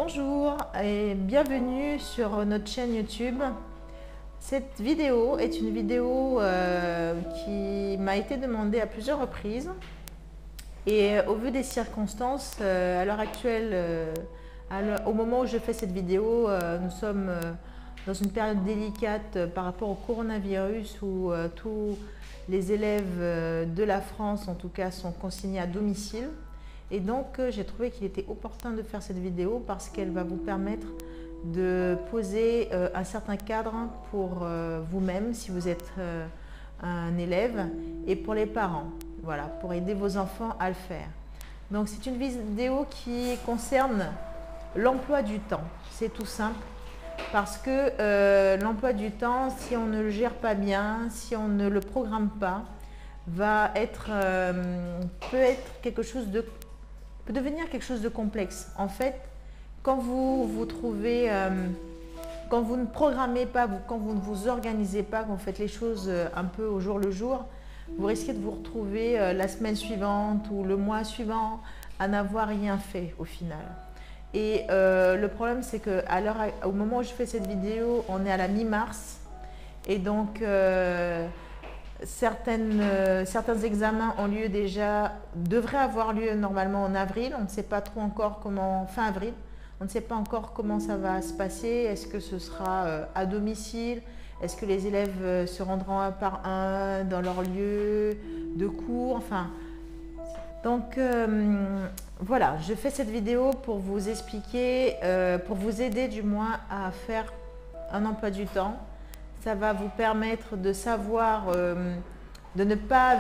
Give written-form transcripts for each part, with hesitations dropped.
Bonjour et bienvenue sur notre chaîne YouTube. Cette vidéo est une vidéo qui m'a été demandée à plusieurs reprises et au vu des circonstances, à l'heure actuelle, au moment où je fais cette vidéo, nous sommes dans une période délicate par rapport au coronavirus où tous les élèves de la France en tout cas sont consignés à domicile. Et donc, j'ai trouvé qu'il était opportun de faire cette vidéo parce qu'elle va vous permettre de poser un certain cadre pour vous-même si vous êtes un élève et pour les parents, voilà, pour aider vos enfants à le faire. Donc, c'est une vidéo qui concerne l'emploi du temps. C'est tout simple parce que l'emploi du temps, si on ne le gère pas bien, si on ne le programme pas, va être, peut être quelque chose de peut devenir quelque chose de complexe. En fait, quand vous vous trouvez, quand vous ne programmez pas, quand vous ne vous organisez pas, quand vous faites les choses un peu au jour le jour, vous risquez de vous retrouver la semaine suivante ou le mois suivant à n'avoir rien fait au final. Et le problème, c'est qu'au moment où je fais cette vidéo, on est à la mi-mars et donc certains examens devraient avoir lieu normalement en avril. On ne sait pas trop encore comment, fin avril, on ne sait pas encore comment ça va se passer. Est-ce que ce sera à domicile? Est-ce que les élèves se rendront un par un dans leur lieu de cours? Enfin, donc voilà, je fais cette vidéo pour vous expliquer, pour vous aider du moins à faire un emploi du temps. Ça va vous permettre de savoir, de ne pas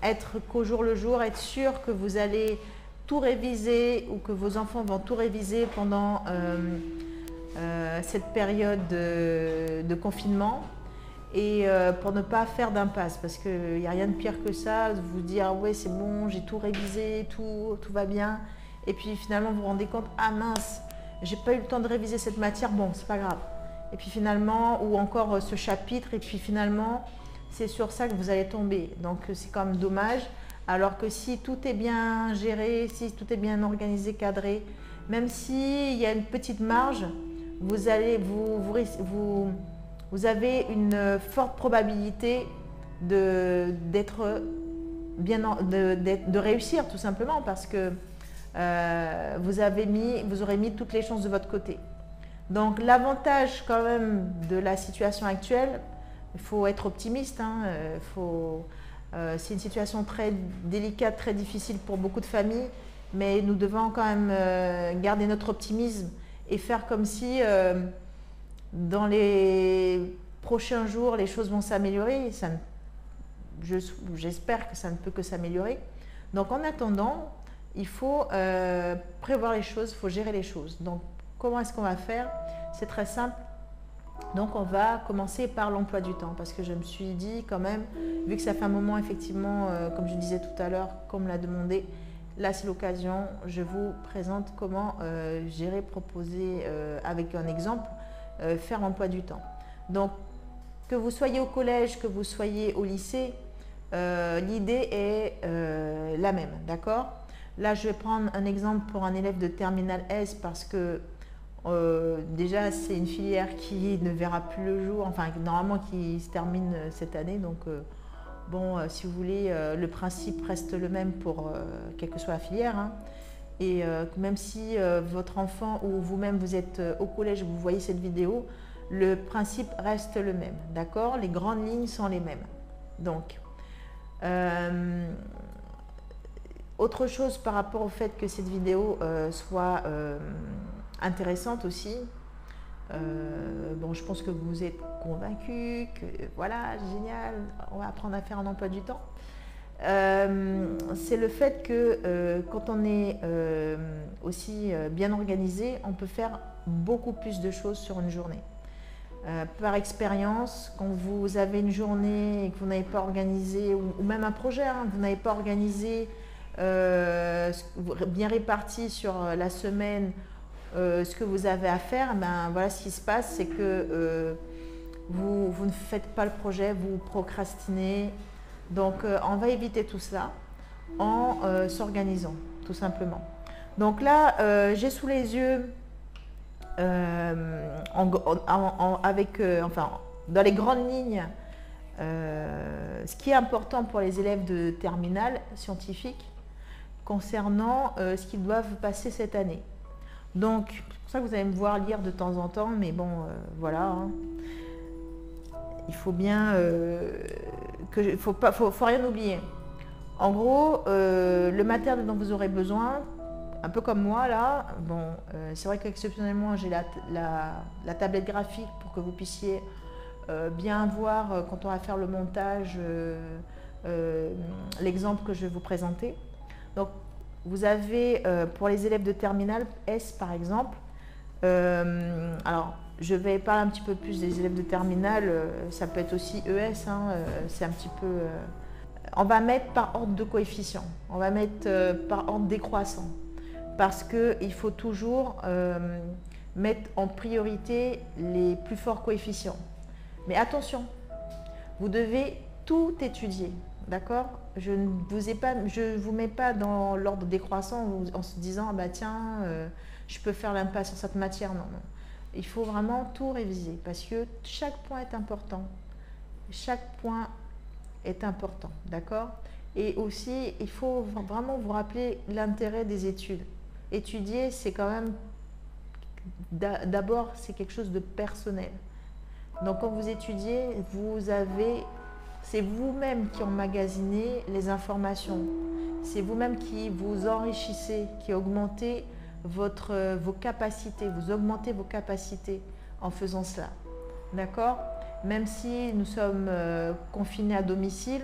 être qu'au jour le jour, être sûr que vous allez tout réviser ou que vos enfants vont tout réviser pendant cette période de confinement et pour ne pas faire d'impasse parce qu'il n'y a rien de pire que ça, de vous dire ah ouais c'est bon, j'ai tout révisé, tout va bien et puis finalement vous vous rendez compte ah mince, j'ai pas eu le temps de réviser cette matière, bon c'est pas grave. Et puis finalement, ou encore ce chapitre, et puis finalement, c'est sur ça que vous allez tomber. Donc c'est quand même dommage. Alors que si tout est bien géré, si tout est bien organisé, cadré, même s'il y a une petite marge, vous avez une forte probabilité de réussir tout simplement parce que vous aurez mis toutes les chances de votre côté. Donc l'avantage quand même de la situation actuelle, il faut être optimiste, hein, c'est une situation très délicate, très difficile pour beaucoup de familles, mais nous devons quand même garder notre optimisme et faire comme si dans les prochains jours les choses vont s'améliorer. J'espère que ça ne peut que s'améliorer. Donc en attendant, il faut prévoir les choses, il faut gérer les choses. Donc comment est-ce qu'on va faire? C'est très simple. Donc on va commencer par l'emploi du temps parce que je me suis dit quand même, vu que ça fait un moment effectivement, comme je disais tout à l'heure, qu'on me l'a demandé, là c'est l'occasion, je vous présente comment proposer avec un exemple, faire l'emploi du temps. Donc que vous soyez au collège, que vous soyez au lycée, l'idée est la même, d'accord? Là, je vais prendre un exemple pour un élève de terminale S parce que déjà, c'est une filière qui ne verra plus le jour, enfin normalement qui se termine cette année. Donc, bon, si vous voulez, le principe reste le même pour quelle que soit la filière. Hein. Et même si votre enfant ou vous-même vous êtes au collège, vous voyez cette vidéo, le principe reste le même, d'accord? Les grandes lignes sont les mêmes. Donc, autre chose par rapport au fait que cette vidéo soit intéressante aussi, bon, je pense que vous êtes convaincus que voilà, génial, on va apprendre à faire un emploi du temps. C'est le fait que quand on est aussi bien organisé, on peut faire beaucoup plus de choses sur une journée. Par expérience, quand vous avez une journée et que vous n'avez pas organisé, ou même un projet, hein, vous n'avez pas organisé bien réparti sur la semaine ce que vous avez à faire, ben voilà ce qui se passe, c'est que vous ne faites pas le projet, vous procrastinez. Donc on va éviter tout cela en s'organisant, tout simplement. Donc là, j'ai sous les yeux, enfin, dans les grandes lignes, ce qui est important pour les élèves de terminale scientifique concernant ce qu'ils doivent passer cette année. Donc, c'est pour ça que vous allez me voir lire de temps en temps, mais bon, voilà. Hein. Il faut bien faut rien oublier. En gros, le matériel dont vous aurez besoin, un peu comme moi là, bon, c'est vrai qu'exceptionnellement j'ai la tablette graphique pour que vous puissiez bien voir quand on va faire le montage l'exemple que je vais vous présenter. Donc vous avez pour les élèves de terminale S par exemple, alors je vais parler un petit peu plus des élèves de terminale, ça peut être aussi ES, hein, c'est un petit peu... on va mettre par ordre de coefficient, on va mettre par ordre décroissant, parce qu'il faut toujours mettre en priorité les plus forts coefficients. Mais attention, vous devez tout étudier, d'accord? Je ne vous mets pas dans l'ordre décroissant en se disant ah bah tiens, je peux faire l'impasse sur cette matière. Non, non. Il faut vraiment tout réviser parce que chaque point est important. Chaque point est important, d'accord? Et aussi, il faut vraiment vous rappeler l'intérêt des études. Étudier, c'est quand même, d'abord, c'est quelque chose de personnel. Donc quand vous étudiez, c'est vous-même qui emmagasinez les informations. C'est vous-même qui vous enrichissez, qui augmentez vos capacités, vous augmentez vos capacités en faisant cela. D'accord? Même si nous sommes confinés à domicile,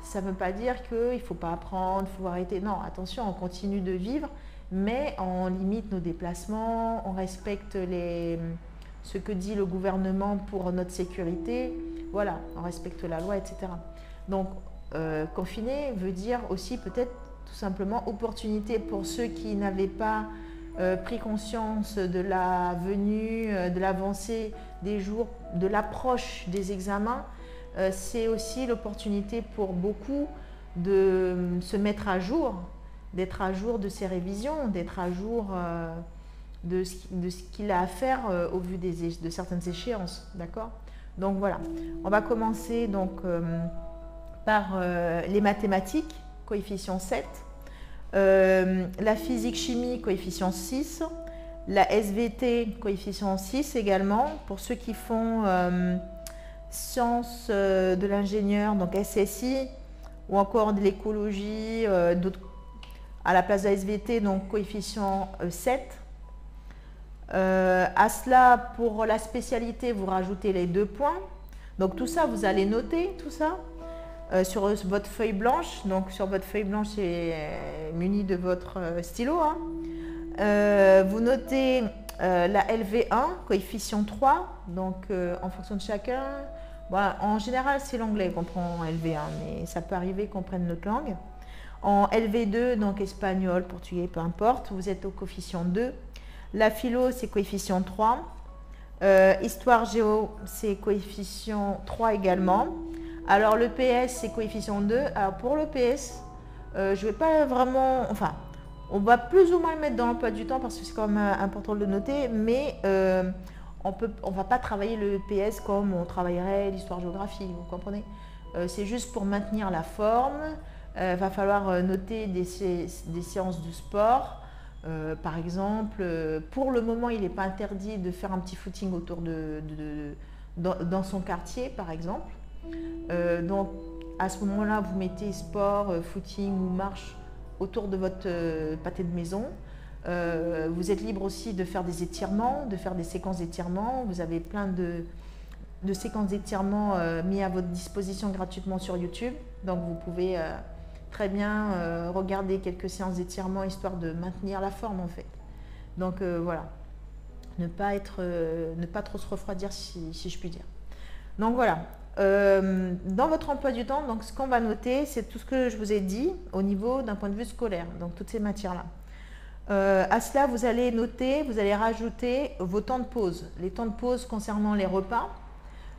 ça ne veut pas dire qu'il ne faut pas apprendre, il faut arrêter. Non, attention, on continue de vivre, mais on limite nos déplacements, on respecte ce que dit le gouvernement pour notre sécurité. Voilà, on respecte la loi, etc. Donc, confiné veut dire aussi peut-être tout simplement opportunité pour ceux qui n'avaient pas pris conscience de la venue, de l'avancée des jours, de l'approche des examens. C'est aussi l'opportunité pour beaucoup de se mettre à jour, d'être à jour de ses révisions, d'être à jour de ce qu'il a à faire au vu de certaines échéances, d'accord? Donc voilà, on va commencer donc par les mathématiques, coefficient 7, la physique-chimie, coefficient 6, la SVT, coefficient 6 également, pour ceux qui font sciences de l'ingénieur, donc SSI, ou encore de l'écologie, à la place de la SVT, donc coefficient 7. À cela, pour la spécialité, vous rajoutez les 2 points. Donc tout ça, vous allez noter tout ça sur votre feuille blanche. Donc sur votre feuille blanche, c'est muni de votre stylo. Hein. Vous notez la LV1, coefficient 3. Donc en fonction de chacun, bon, en général, c'est l'anglais qu'on prend en LV1, mais ça peut arriver qu'on prenne notre langue. En LV2, donc espagnol, portugais, peu importe, vous êtes au coefficient 2. La philo, c'est coefficient 3. Histoire géo, c'est coefficient 3 également. Alors le PS, c'est coefficient 2. Alors pour le PS, je ne vais pas vraiment... Enfin, on va plus ou moins le mettre dans l'emploi du temps parce que c'est quand même important de le noter, mais on ne va pas travailler le PS comme on travaillerait l'histoire-géographie, vous comprenez? C'est juste pour maintenir la forme. Va falloir noter des séances de sport. Par exemple, pour le moment, il n'est pas interdit de faire un petit footing autour dans son quartier, par exemple. Donc, à ce moment-là, vous mettez sport, footing ou marche autour de votre pâté de maison. Vous êtes libre aussi de faire des étirements, de faire des séquences d'étirements. Vous avez plein de séquences d'étirements mis à votre disposition gratuitement sur YouTube. Donc, vous pouvez... très bien regarder quelques séances d'étirement histoire de maintenir la forme en fait. Donc voilà, ne pas trop se refroidir si je puis dire. Donc voilà, dans votre emploi du temps, donc ce qu'on va noter, c'est tout ce que je vous ai dit au niveau d'un point de vue scolaire, donc toutes ces matières-là. À cela, vous allez noter, vous allez rajouter vos temps de pause. Les temps de pause concernant les repas,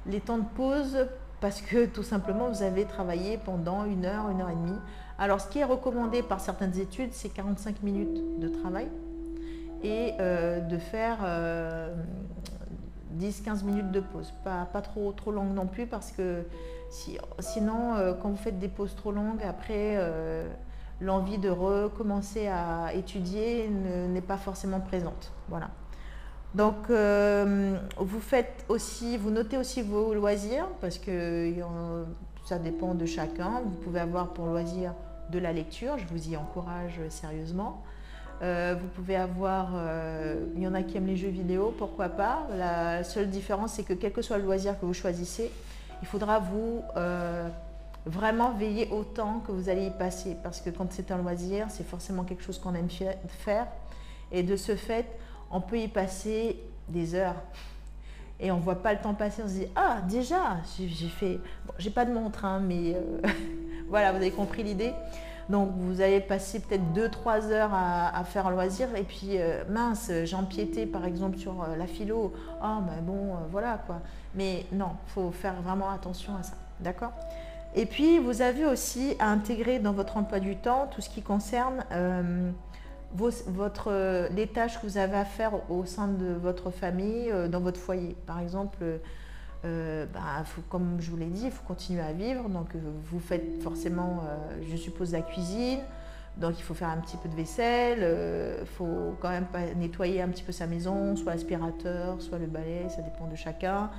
les temps de pause parce que tout simplement vous avez travaillé pendant 1 heure, 1 heure et demie Alors, ce qui est recommandé par certaines études, c'est 45 minutes de travail et de faire 10-15 minutes de pause. Pas trop longue non plus, parce que sinon, quand vous faites des pauses trop longues, après, l'envie de recommencer à étudier n'est pas forcément présente. Voilà. Donc, vous notez aussi vos loisirs, parce que ça dépend de chacun. Vous pouvez avoir pour loisir de la lecture, je vous y encourage sérieusement. Vous pouvez avoir, il y en a qui aiment les jeux vidéo, pourquoi pas. La seule différence, c'est que quel que soit le loisir que vous choisissez, il faudra vous vraiment veiller au temps que vous allez y passer, parce que quand c'est un loisir, c'est forcément quelque chose qu'on aime faire, et de ce fait, on peut y passer des heures et on ne voit pas le temps passer. On se dit ah, déjà j'ai fait, bon, j'ai pas de montre, hein, mais voilà, vous avez compris l'idée. Donc vous allez passer peut-être 2-3 heures à faire un loisir, et puis mince, j'ai empiété par exemple sur la philo, ah ben bon, voilà quoi. Mais non, il faut faire vraiment attention à ça, d'accord? Et puis vous avez aussi à intégrer dans votre emploi du temps tout ce qui concerne les tâches que vous avez à faire au sein de votre famille, dans votre foyer. Par exemple, comme je vous l'ai dit, il faut continuer à vivre. Donc vous faites forcément, je suppose, la cuisine. Donc il faut faire un petit peu de vaisselle. Il faut quand même nettoyer un petit peu sa maison, soit l'aspirateur, soit le balai, ça dépend de chacun.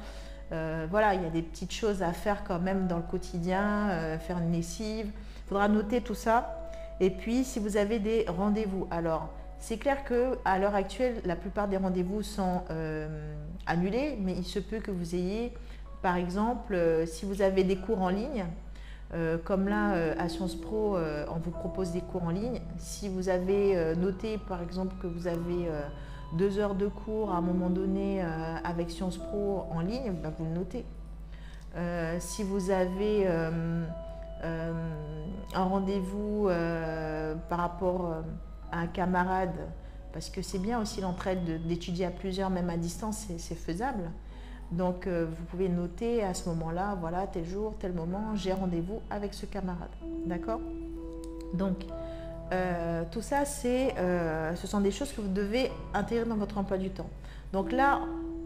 Voilà, il y a des petites choses à faire quand même dans le quotidien, faire une lessive. Il faudra noter tout ça. Et puis, si vous avez des rendez-vous, alors c'est clair qu'à l'heure actuelle, la plupart des rendez-vous sont annulés, mais il se peut que vous ayez, par exemple, si vous avez des cours en ligne, comme là à Sciences Po, on vous propose des cours en ligne. Si vous avez noté, par exemple, que vous avez 2 heures de cours à un moment donné avec Sciences Po en ligne, ben, vous le notez. Si vous avez un rendez-vous par rapport à un camarade, parce que c'est bien aussi l'entraide d'étudier à plusieurs, même à distance, c'est faisable. Donc vous pouvez noter à ce moment-là, voilà, tel jour, tel moment, j'ai rendez-vous avec ce camarade. D'accord? Donc tout ça, ce sont des choses que vous devez intégrer dans votre emploi du temps. Donc là,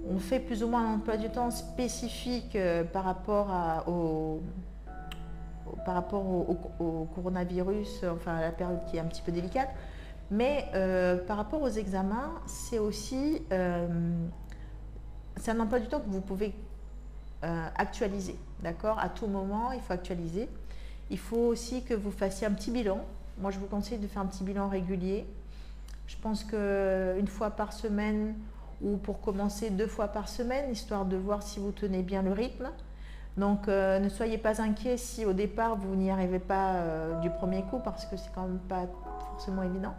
on fait plus ou moins un emploi du temps spécifique par rapport au coronavirus, enfin à la période qui est un petit peu délicate. Mais par rapport aux examens, c'est aussi c'est un emploi du temps que vous pouvez actualiser. D'accord? À tout moment, il faut actualiser. Il faut aussi que vous fassiez un petit bilan. Moi, je vous conseille de faire un petit bilan régulier. Je pense qu'une fois par semaine, ou pour commencer 2 fois par semaine, histoire de voir si vous tenez bien le rythme. Donc ne soyez pas inquiets si au départ vous n'y arrivez pas du premier coup, parce que c'est quand même pas forcément évident.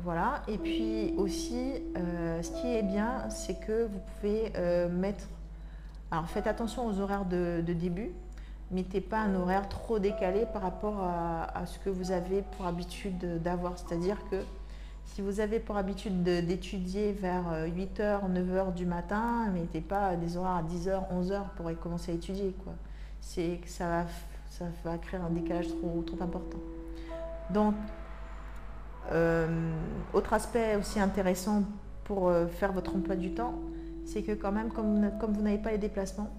Voilà. Et puis aussi, ce qui est bien, c'est que vous pouvez mettre... Alors faites attention aux horaires de début. Mettez pas un horaire trop décalé par rapport à ce que vous avez pour habitude d'avoir. C'est-à-dire que si vous avez pour habitude d'étudier vers 8h, 9h du matin, mettez pas des horaires à 10h, 11h pour commencer à étudier, quoi. Ça va créer un décalage trop important. Donc, autre aspect aussi intéressant pour faire votre emploi du temps, c'est que quand même, comme vous n'avez pas les déplacements,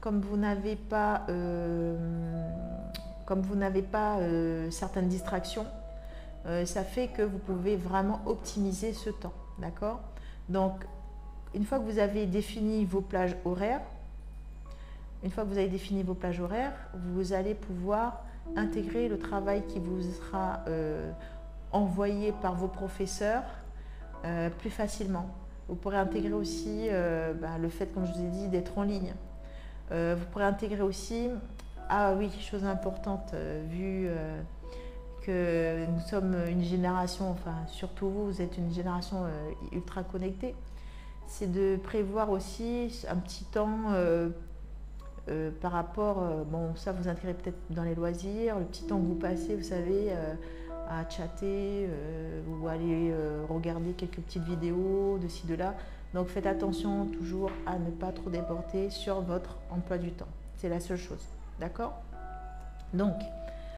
comme vous n'avez pas certaines distractions, ça fait que vous pouvez vraiment optimiser ce temps, d'accord? Donc, une fois que vous avez défini vos plages horaires, vous allez pouvoir intégrer le travail qui vous sera envoyé par vos professeurs plus facilement. Vous pourrez intégrer aussi le fait, comme je vous ai dit, d'être en ligne. Vous pourrez intégrer aussi, ah oui, chose importante, vu que nous sommes une génération, enfin surtout vous êtes une génération ultra connectée, c'est de prévoir aussi un petit temps par rapport, bon ça vous intégrez peut-être dans les loisirs, le petit temps que vous passez, vous savez, à chatter ou aller regarder quelques petites vidéos de ci, de là. Donc faites attention toujours à ne pas trop déborder sur votre emploi du temps. C'est la seule chose, d'accord? Donc,